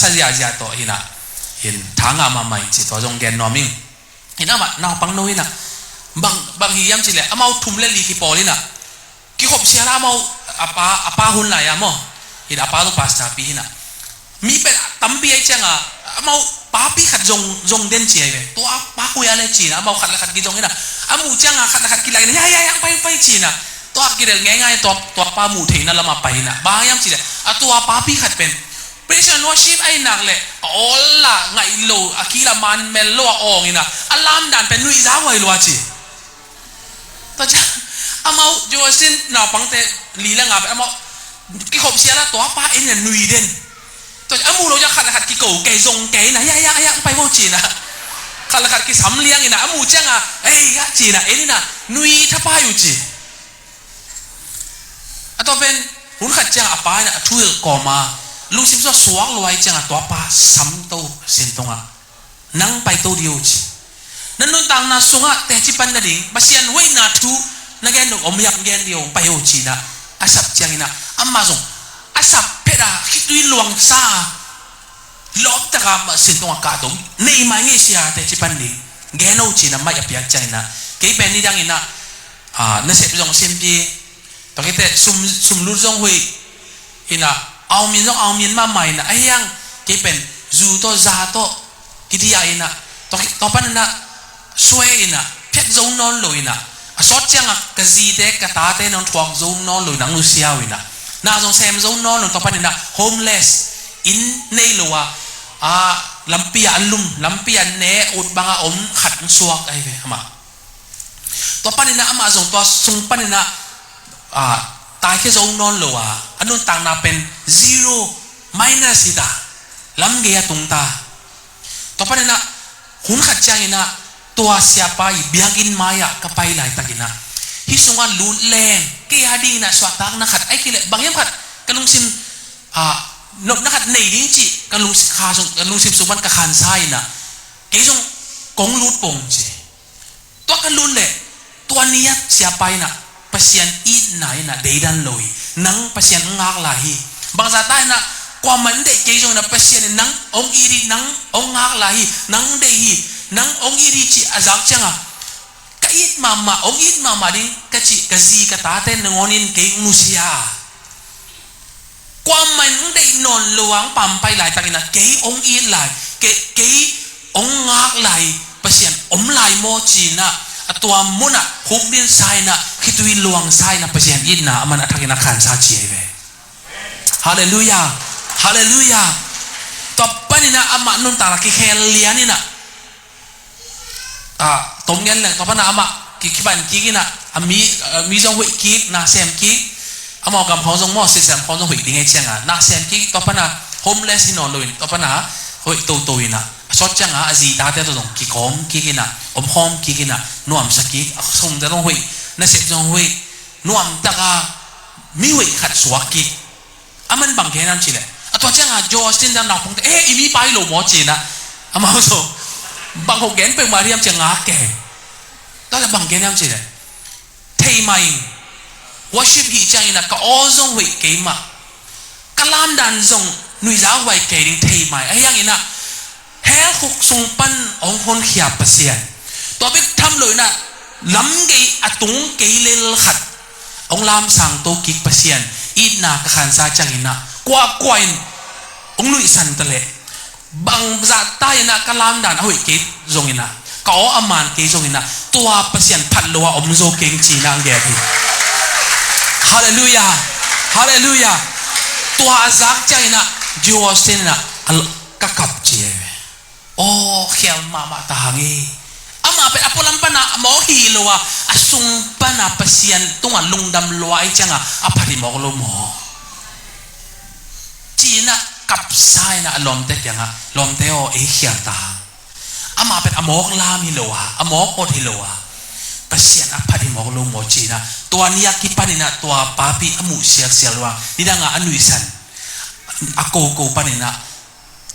สัญญาตัวหินะเห็นทางอามาใหม่จิตตัวจงแกนนอมิงเห็นอามาน่าปังน้อยนะบางทีย้ำจิเลยอามาทุ่มเล่นลีกีปอลินะกี่ขบเสียละอามาอาป้าหุ่นไหนอะมั้งเห็นอาป้าตัวปัสตาปีหินะมีเป็นตั้มปีไอ้จังอะอามาป้าปีขัดจงเด่นเจียเว้ตัวป้าคุยอะไรจีนะอามาขัดกี่จงหินะอามูจังอะขัดกี่อะไรเนี่ยยังไปจีนะตัวกี่เรื่องง่ายๆตัวป้าหมูเทนั่นละมาไปนะบางย้ำจิเลยตัวป้าปีขัดเป็นPraise worship ไอ้หนักเลยโอ้ล่ะไงโลอากิละมันเมลโลอองนี่นะอัลลัมดันเป็นนุยจ้าไว้ลัวจีต่อจากอามาโยสินน่าปังเตลีละงับอามากี่ขบเสียละตัวป้าเอ็นเนี่ยนุยเด่นต่อจากอามูเราจะขัดกี่กูแกจงแกนะยะไปโมจีนะขัดกี่สำเลียงนี่นะอามูเจ้ายะจีนะเอ็นนี่นะนุยทับป้าอยู่จีต่อเป็นหุ่นขัดเจ้าอาป้าเนี่ยช่วยก่อมาลูกสิบสวงลอยจังตัวป้าซ้ำโตเส้นตรงนั่งไปโตเดียวจีนั่นนู่นต่างนาสุงะแต่จิปันนั่นเองมาเสียนไว้นาทูนั่นแกนอมยักแกนเดียวไปโอจีนะอาศัพจังนะอามาส่งอาศัพเพดาคิดด้วยลวงซาล้อมตะกามาเส้นตรงกาตรงในไม่เงี้ยเสียแต่จิปันนี่แกนโอจีนะไม่อยากเปียกใจนะเกี่ยเป็นนี่ดังนะนั่นเสพจงเสียมปีตอนนี้แต่ซุ่มลุ้นจงหุยอินะเอามีต้องเอามีนมาใหม่นะไอ้ยังที่เป็นจูโตซาโตกิที่ยังนะต่อไปนั่นนะช่วยนะเพียรจูนอนเลยนะสอดจังกะจีเด็กกะตาเต้นนทวงจูนอนเลยนังลุเซียวินะน่าสงสารจูนอนเลยต่อไปนั่นนะโฮมเลสอินในลัวลำปีอันลุ่มลำปีอันเนอุดบางอมขัดสวกไอ้เว้ยมาต่อไปนั่นนะอามาส่งตัวส่งไปนั่นนะตายแค่จงนอนเลยอันนู้นต่างนาเป็น zero minus สิตาลำเกียตุงตาต่อไปนะหุ่นขัดใจนะตัวเสียไปเบียกินมายะก็ไปหลายตะกินะที่สุงานลุนแรงเกียดิ้งนะสวัสดิ์นักขัดไอ้กิเลบางอย่างขัดกันลุงซิมนกนักขัดในดิ้งจีกันลุงขาส่งกันลุงซิมสุวรรณกับขันไซนะเกี่ยงกงลุดปงจีตัวกันลุนเลยตัวนี้เสียไปนะpasien it na ina deidan loi nang pasien ngak lahi bangsa tai na kwa man de ke jong na pasien nang ong iri nang ong ngak lahi nang de hi nang ong iri chi azak changa ka it mama ong it mama ding ka chi ka zi ka ta te ngonin ke nusia kwa man de non luang pam pai lai takina ke ong it lai ke ong ngak lai pasien om lai mo chi naตัวมุนะคุกดินไซนะคิดวิลวงไซนะเปอร์เซ็นต์อินนะมันอัตกินักขันซาเจียเวฮาเลลูยาฮาเลลูยาต่อไปนี่นะอามานุนตาลกิเคลียนี่นะ ตรงเงี้ยแหละต่อพนะอามากิบันกินะมีจงหุ่ยกินาเซมกิอามากำเขาจงมอสิเซมเขาจงหุ่ยดิ้งไอเชียงนาเซมกิต่อพนะโฮมเลสที่นอนเลยต่อพนะหุ่ยตัวนะชดจังอาจีตาเตตัวตรงกิคอมกินะอมหอมกินะนวมสักกิสมเตตรงหุ่ยนาเซมจงหุ่ยนวมตะกามีหุ่ยขัดสวกกิอามันบังแค่นั้นสิเลยตัวจังจอสตินดันนักพงษ์อีมีไปหลูหมอจีนะอามาโซบางคนเห็นเป็นมาเรียมจังอาแก่ตอนนั้นบางแกนั่งจีเลยเทมัยว่าชีวิตจังอินะก็อ้อซงไว้เกี่ยมากลามดันซงนุยจ้าไว้เกี่ยงเทมัยไอ้ยังอินะเฮลคุกซงปันองคนขยับเสียตัวเป็นทำเลยนะล้ำเกี่ยอตุงเกี่ยเลลขัดองลามสั่งตัวกิกเสียอินนักขันซาจังอินะกว่ากว่าองนุยสันตะเลบางจัตตายนะกลามดันเอาไว้เกี่ยซงอินะก็อามันเกี่ยซงอินะตัวเปอร์เซ็นต์พัดลัวอมโซเก่งจีนังแก่พี่ฮาเลลูยาฮาเลลูยาตัวซักใจนะจูอสเซนนะกักกับเจียโอ้เขียวมาตางีอามาเป็นอพอลัมปนะหมอฮีลัวอสุงปนะเปอร์เซ็นต์ตัวลุงดำลัวไอจังอ่ะอภัยหมอกลหมอจีนะกับไซนะลมเตยังอ่ะลมเตโอเอเขียตาอามาเป็นอมอกลามิโลวะอมอกอดฮิโลวะเปอร์เซ็นต์อภัยหมอกลหมอจีนะตัวนี้กิปันินะตัวปาปีอมุเสียเสียลัวนี่ดังอ่ะอนุสันอโกโกปันินะ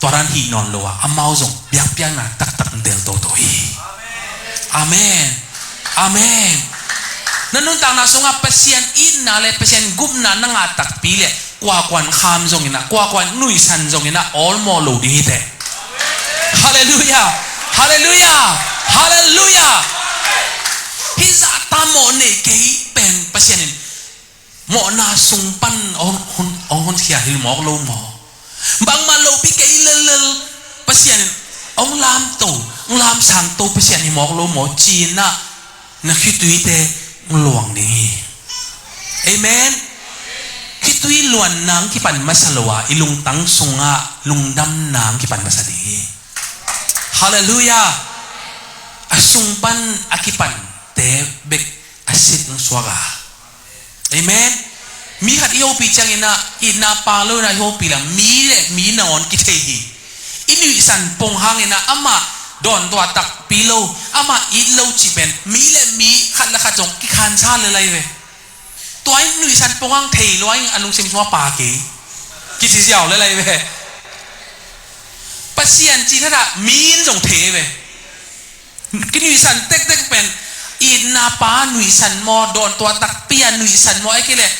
ตัวรันฮีนอนลัวอามาส่งเบียกเบียงนะตักตักเดลโตโตอีอาเมนอาเมนนั่นนุ่นต่างนะส่งอ่ะเปอร์เซ็นต์อินนะเลยเปอร์เซ็นต์กุมนะนั่งอ่ะตักปีเลยกว่าควันคามส่งอินะกว่าควันนุยสันส่งอินะออลโมโลดีเตฮาเลลูยาฮาเลลูยาฮาเลลูยาฮิซาตามโมเนเกยเป็นเปอร์เซ็นต์โมนาสุงปันองคนเขียหิลหมอกโลหมอบางมาโลปิเกยเลเปอร์เซ็นต์องลามโตองลามสังโตเปอร์เซ็นต์หิหมอกโลหมอจีน่ะนักคิดตุยเตหลวงนี่เอเมนคิดตุยล้วนนางที่ปันมาสลวะอิลุงตังสุงะลุงดำนางที่ปันมาสดีฮาเลลูยาอสุงปันอากิปันเตเบกอาศิตนสวกาเอเมนมีขัดอิโอปีจังอินาปาโลนะอิโอปีละมีนอนกิเทฮีอินุสันปงหางอามาดอนตัวตักปีโลอามาอิโลจิเป็นมีขัดละขัดจงกิคันชาเลยเวตัวอินุสันปงหางเทลอยอันลุงเซมิชัวปาเกกิสิเสียวเลยเวปัสเซียนจีน่ะมีนจงเทเวกินุสันเต็กเป็นอินาปานุสันมอดอนตัวตักเปียนุสันมอไอ้กี่เลย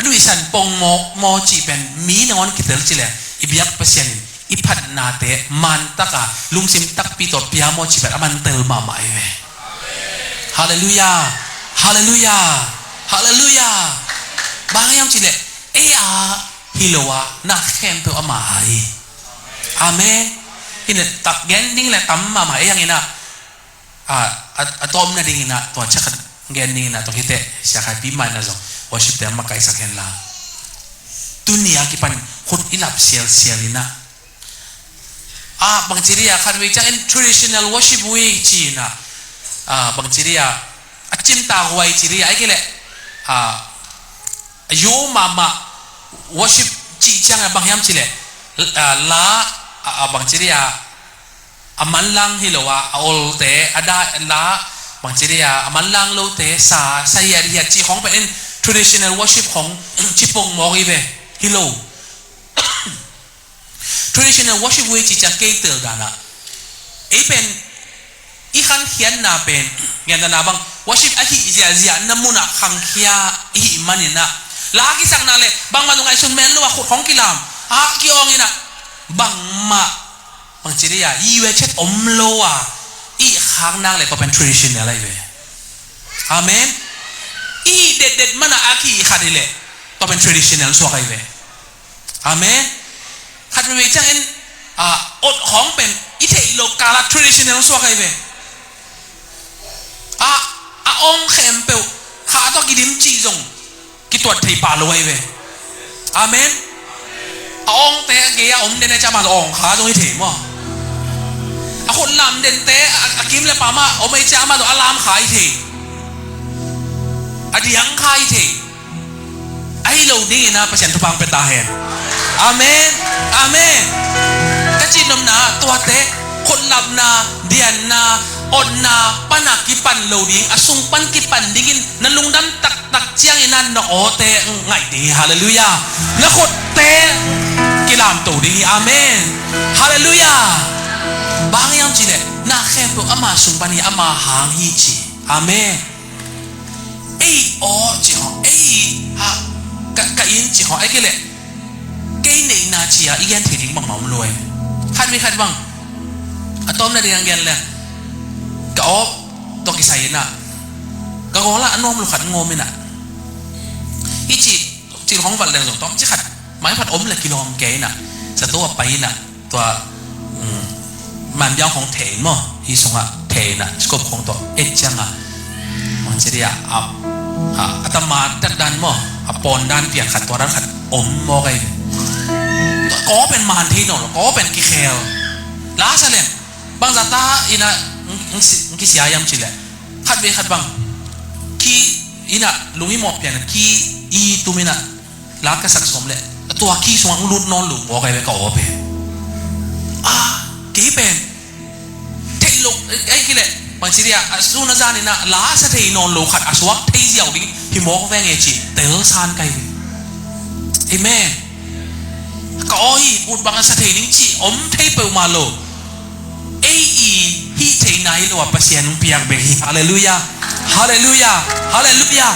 นุสันปงมอจีเป็นมีนอนกิเตลจีเลยอิบยักปัสเซียนอิพัดนาเตมันตะกะลุงซิมตักปีตัวเปียมอจีเป็นมันเตลมาไม่เวฮาเลลูยาฮาเลลูยาฮาเลลูยาบางอย่างจีเลยฮิโลวะนักแข่งตัวอามาไออาเมนอินตักแกนดิ้งเลยตั้มมาไอยังไงนะอะตอมนะดิ้งนะตัวชักแกนดิ้งนะตัวคิดเตะชักให้ปีมันนะจ๊ะว่าชิบเตะมาไกลสักแค่ละตุนียกิปันคนอิลับเซียลินะบางทีเรียกคันวิจัย traditional worship way จีนะบางทีเรียกจิมตาหวยจีเรียไอ้กี่เลยโยมา worship จีจังบางยามจีเลยละบางทีเรียมันลังฮิโลวะโอลเตอดาละบางทีเรียมันลังโลเตสาเสียรีจีของเป็น traditional worship ของชิปงมอกีเวฮิโล traditional worship เวจีจะเกี่ยวเติร์ดานะเป็นอีขันเขียนนาเป็นเงี้ยนะบาง worship อหิเจียน้ำมุนักขังเขียอิมันนี่นะลากิสังนั่นเลยบางมาตรงไอ้ชุนแมนรู้ว่าของกิลามกี่องนี่นะบางมาบางทีเรียอีเวชอมโลอ่ะอีข้างนั่งเลยก็เป็น traditional อะไรเว้ยอาเมนอีเด็ดมันอาคีขัดเลยก็เป็น traditional สวกไอเว้ยอาเมนขัดไปจังเอ็นอดของเป็นอิเทโลกาล traditional สวกไอเว้ยองเข็มเปลข้าต้องกินดิมจีจงกิตัวไทยปาลอยเว้ยอาเมนองแต่เกียอมเดนจะมาองขาตรงนี้เถมั้ง คนลำเด่นเตะกิมเลยป่ามาโอไม่จ้ามาตัวอารามขายทีอดียังขายทีไอ้เราดีนะประชันทุพังเป็นตาเห็นอาเมนอาเมนกจินมนาตัวเตะคนลำนาเดียนนาอ่อนนาปนักกิปันเราดิ้งอสุงปันกิปันดิ้งนั่นลุงดันตักเจียงอินันนโอเตะไงดีฮาเลลูยานักขดเตะกิลามตัวดิ้งอาเมนฮาเลลูยาบางอย่างจีเลยน่าแค่ตัวอามาสุงปันนี่อามาหางฮีจีอาเมนไอ้โอจีฮะไอ้ฮะกะอินจีฮะไอ้กิเลยเกย์ในนาจีอ่ะอีกอย่างที่ดิ้งบังหมอมรวยขัดไม่ขัดบังอะตอมนั่นเองยังเลยก็อ๋อตัวกิสัยน่ะก็ก็ละอันนู้นมันขัดงงมิน่ะอีจีของวันเดียวต้องจะขัดหมายผัดอมเลยกิโลมเกย์น่ะจะตัวไปน่ะตัวมันยาวของเทนมั้งอีสงอ่ะเทนน่ะสกปของตัวเอ็ดจังอ่ะมันจะเรียกอัตมาดัดดันมั้งปอนดันเปลี่ยนขัดตัวนั้นขัดอมมอไงตัวก็เป็นมานที่โน่นก็เป็นกิเคลล้าซะเลยบางซาตาอินะกิเสียยามจิเลยขัดเวขัดบังคีอินะลุงฮิมอเปลี่ยนคีอีตุมินะล้ากระสักสมเลยตัวคีสว่างลุดนอนหลุมบอกไงไปก็โอเปกี่เป็นเทลุไอ้กี่เลยบางทีเดียสุนัขจานี่นะล้าสะเทนอนหลุขัดอสวะเที่ยวดิ้งฮิมอกแวงเอจิเตลซานไกเอเมนก็อ้อยอุดบางสะเทนิ่งจีอมเทเปิลมาโลฮีเทนายหรือว่าปัสยานุเปียกเบฮีฮาเลลูยาฮาเลลูยาฮาเลลูยา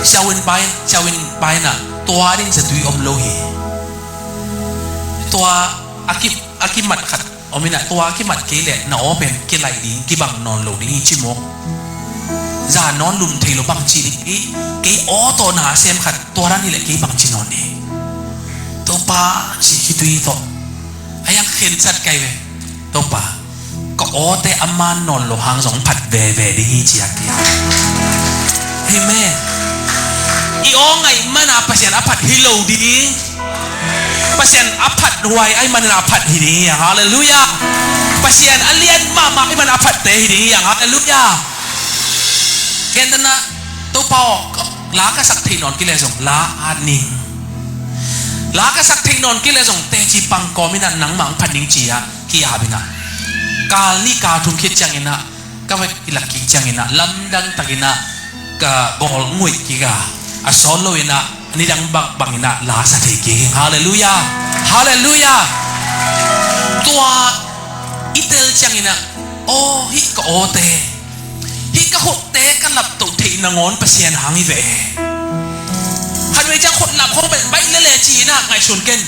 ชาวอินไปน่ะตัวนี้จะดุยอมโลฮีตัวอากิมัดขัดอมินะตัวอากิมัดเกลี่ยน่าโอเป็นเกลัยดิ้งกิบังนอนโลดิ้งจิโมกจานอนลุมเทโลบังจีนี่เกออตัวหนาเซมขัดตัวนั้นนี่แหละเกบังจีนอนนี่ตัวป้าจีคิดดุยตัวไอ้ยังเข็นสัตว์ไก่เว้ตัวป่าก็โอ้แต่อามานนอนโลหางสองผัดเวดิฮีเจียกยาเฮ้แม่อีอ้องไงมันอาปัสยันอภัดฮิโลดีปัสยันอภัดรวยไอ้มันอาภัดฮิดีฮาเลลูยาปัสยันอเลียนมาไอ้มันอาภัดเตฮิดีฮาเลลูยาเกณฑ์นั้นนะตัวป่าลากระสักทีนอนกิเลสงลาอานิงลากระสักทีนอนกิเลสงเตจิปังกอมินันหนังหมังพันนิงจียกี่อาบินะกาลนี่กาทุ่มคิดจังอินะก็ไปกิลักกิจังอินะลำดังตักินะก็บอลงวยกิกาอสอนโลอินะนี่ดังบังอินะลาสติกิฮาเลลูยาฮาเลลูยาตัวอิเตลจังอินะโอ้ฮิก็โอเตฮิก็หดเตกันหลับตุทีนงอนเปเซียนหางอีเวฮันเวจังคนหลับเขาเป็นใบเล่จีนะไงชนเกน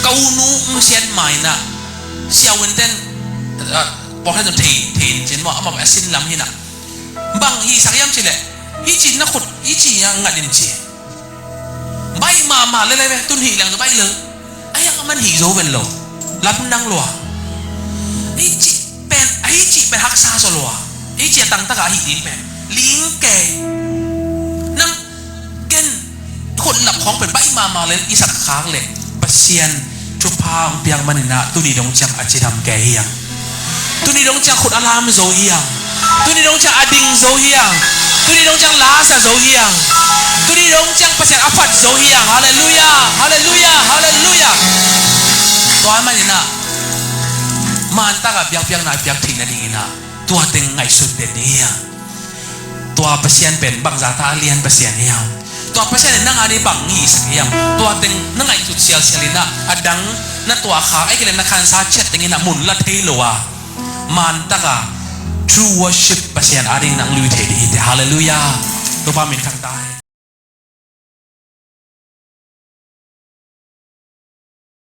เกานูมุเซียนใหม่นะเซียวเวนเดนบอกให้ตัวเทนเจนว่าเอามาแบบสินลำหินะบางฮีสักยามจีเลยฮีจีนักขุดฮีจียังงัดดินจีใบมาเลยเลยตุนหีหลังตัวใบเลยไอ้ยังมันหีโซเวนโลรับนั่งลัวฮีจีเป็นฮักซาโซลัวฮีจีตั้งตะกาหีดีเป็นลิงแกนั่งเกนคนหลับของเป็นใบมาเลยอีสักค้างเลยปัสเซียนชุบพาองเปียงมันนะตุนีดงจังอาจิดำแกเฮียงตุนีดงจังขุดอารามโซเฮียงตุนีดงจังอดิงโซเฮียงตุนีดงจังลาซาโซเฮียงตุนีดงจังปัสยันอภัดโซเฮียงฮาเลลูยาฮาเลลูยาฮาเลลูยาตัวมันนะมันตากบเปียงนาเปียงทิ้งนั่นเองนะตัวเต็งไงสุดเด็ดเนี่ยตัวปัสยันเป็นบางซาตาเลียนปัสยันเนี่ยตัวปัสยันนั่งอะไรบางงี้สักอย่างตัวเต็งนั่งไงจุดเสียลินะอดังนั่นตัวขาไอ้กิเลนนักขันซาเช็ดอย่างนี้นะมุนละเทโลวะมันตาก true worship ปัสยันอะไรนั่งลุยเทดีฮาเลลูยาตัวพามินทางใต้